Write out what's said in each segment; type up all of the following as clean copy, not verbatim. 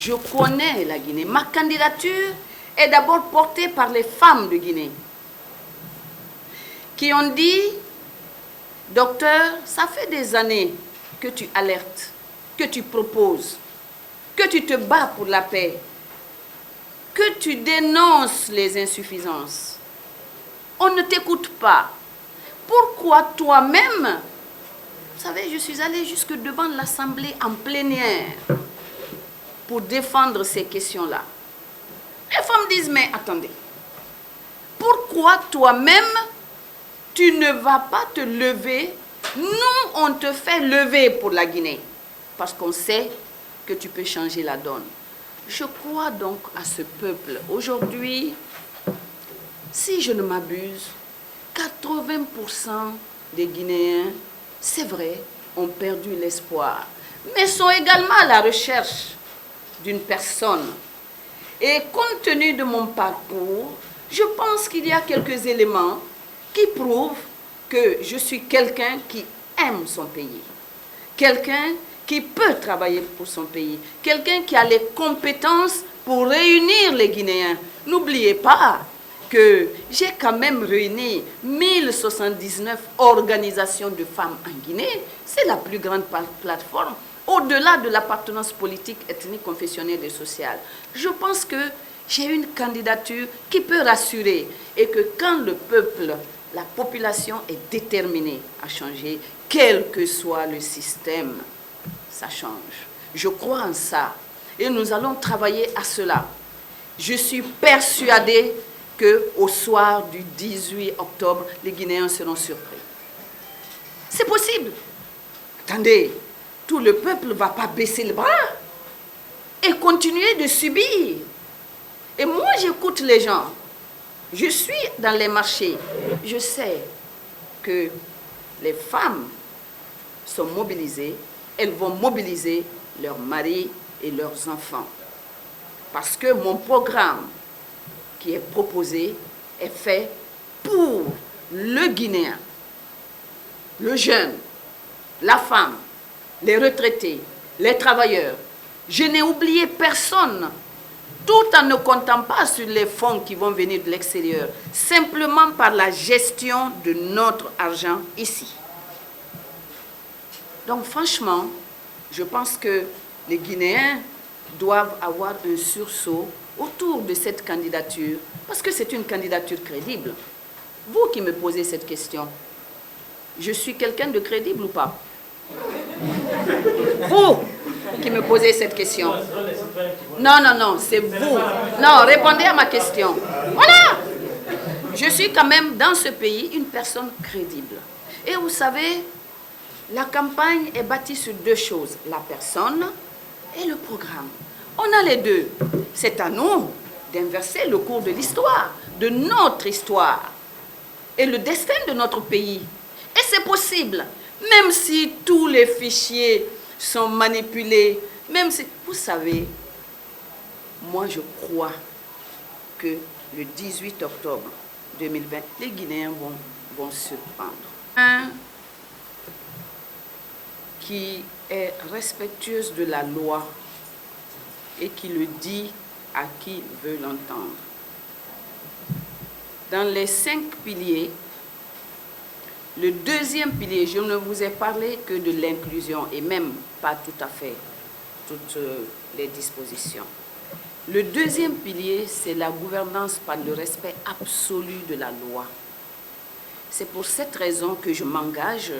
Je connais la Guinée. Ma candidature est d'abord portée par les femmes de Guinée qui ont dit, docteur, ça fait des années que tu alertes, que tu proposes, que tu te bats pour la paix, que tu dénonces les insuffisances. On ne t'écoute pas. Pourquoi toi-même? Vous savez, je suis allée jusque devant l'Assemblée en plénière pour défendre ces questions-là. Les femmes disent, mais attendez, pourquoi toi-même tu ne vas pas te lever? Nous, on te fait lever pour la Guinée, parce qu'on sait que tu peux changer la donne. Je crois donc à ce peuple. Aujourd'hui, si je ne m'abuse, 80% des Guinéens, c'est vrai, ont perdu l'espoir, mais sont également à la recherche d'une personne. Et compte tenu de mon parcours, je pense qu'il y a quelques éléments qui prouvent que je suis quelqu'un qui aime son pays, quelqu'un qui peut travailler pour son pays, quelqu'un qui a les compétences pour réunir les Guinéens. N'oubliez pas que j'ai quand même réuni 1079 organisations de femmes en Guinée. C'est la plus grande plateforme, au-delà de l'appartenance politique, ethnique, confessionnelle et sociale. Je pense que j'ai une candidature qui peut rassurer et que quand le peuple, la population est déterminée à changer, quel que soit le système, ça change. Je crois en ça et nous allons travailler à cela. Je suis persuadée qu'au soir du 18 octobre, les Guinéens seront surpris. C'est possible. Attendez, tout le peuple ne va pas baisser le bras et continuer de subir. Et moi, j'écoute les gens. Je suis dans les marchés. Je sais que les femmes sont mobilisées. Elles vont mobiliser leurs maris et leurs enfants. Parce que mon programme qui est proposé est fait pour le Guinéen, le jeune, la femme, les retraités, les travailleurs. Je n'ai oublié personne, tout en ne comptant pas sur les fonds qui vont venir de l'extérieur, simplement par la gestion de notre argent ici. Donc franchement, je pense que les Guinéens doivent avoir un sursaut autour de cette candidature, parce que c'est une candidature crédible. Vous qui me posez cette question, je suis quelqu'un de crédible ou pas? Vous qui me posez cette question. Non, non, non, c'est vous. Non, répondez à ma question. Voilà. Je suis quand même dans ce pays une personne crédible. Et vous savez, la campagne est bâtie sur deux choses, la personne et le programme. On a les deux. C'est à nous d'inverser le cours de l'histoire, de notre histoire et le destin de notre pays. Et c'est possible, même si tous les fichiers sont manipulés, même si... Vous savez, moi je crois que le 18 octobre 2020, les Guinéens vont surprendre. Un qui est respectueuse de la loi et qui le dit à qui veut l'entendre. Dans les 5 piliers, le deuxième pilier, je ne vous ai parlé que de l'inclusion et même pas tout à fait toutes les dispositions. Le deuxième pilier, c'est la gouvernance par le respect absolu de la loi. C'est pour cette raison que je m'engage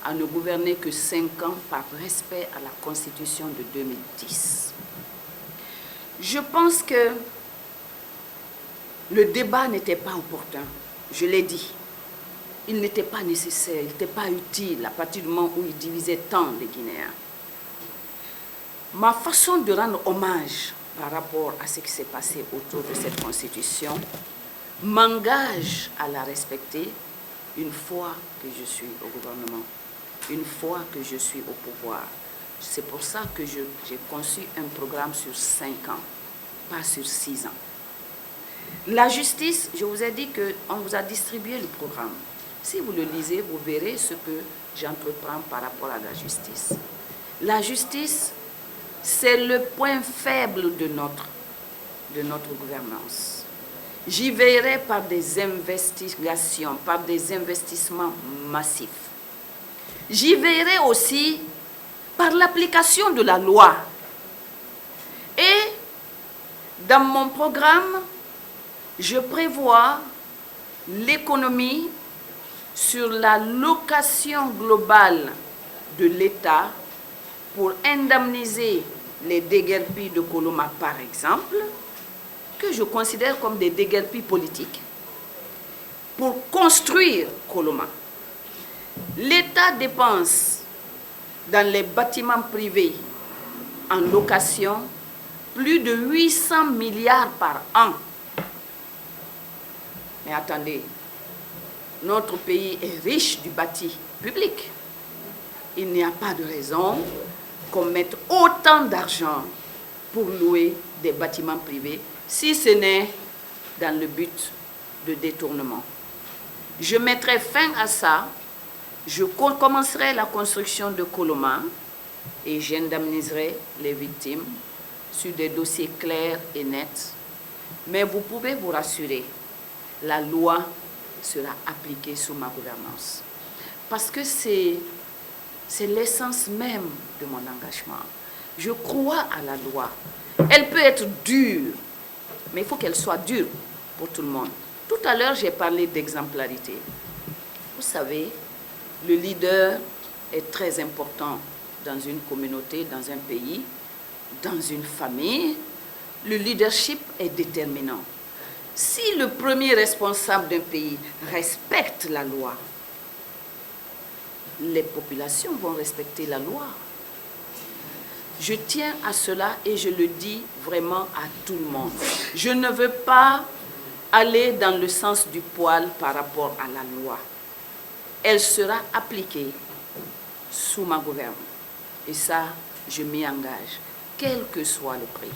à ne gouverner que 5 ans par respect à la Constitution de 2010. Je pense que le débat n'était pas opportun, je l'ai dit. Il n'était pas nécessaire, il n'était pas utile à partir du moment où il divisait tant les Guinéens. Ma façon de rendre hommage par rapport à ce qui s'est passé autour de cette Constitution m'engage à la respecter une fois que je suis au gouvernement, une fois que je suis au pouvoir. C'est pour ça que j'ai conçu un programme sur 5 ans, pas sur 6 ans. La justice, je vous ai dit qu'on vous a distribué le programme. Si vous le lisez, vous verrez ce que j'entreprends par rapport à la justice. La justice, C'est le point faible de notre gouvernance. J'y veillerai par des investigations, par des investissements massifs. J'y veillerai aussi par l'application de la loi. Et dans mon programme, je prévois l'économie sur la location globale de l'État pour indemniser les déguerpis de Koloma, par exemple, que je considère comme des déguerpis politiques, pour construire Koloma. L'État dépense dans les bâtiments privés en location plus de 800 milliards par an. Mais attendez, notre pays est riche du bâti public. Il n'y a pas de raison qu'on mette autant d'argent pour louer des bâtiments privés, si ce n'est dans le but de détournement. Je mettrai fin à ça, je commencerai la construction de Koloma et j'indemniserai les victimes sur des dossiers clairs et nets. Mais vous pouvez vous rassurer, la loi sera appliquée sous ma gouvernance. Parce que c'est l'essence même de mon engagement. Je crois à la loi. Elle peut être dure, mais il faut qu'elle soit dure pour tout le monde. Tout à l'heure, j'ai parlé d'exemplarité. Vous savez, le leader est très important dans une communauté, dans un pays, dans une famille. Le leadership est déterminant. Si le premier responsable d'un pays respecte la loi, les populations vont respecter la loi. Je tiens à cela et je le dis vraiment à tout le monde. Je ne veux pas aller dans le sens du poil par rapport à la loi. Elle sera appliquée sous ma gouverne. Et ça, je m'y engage, quel que soit le prix.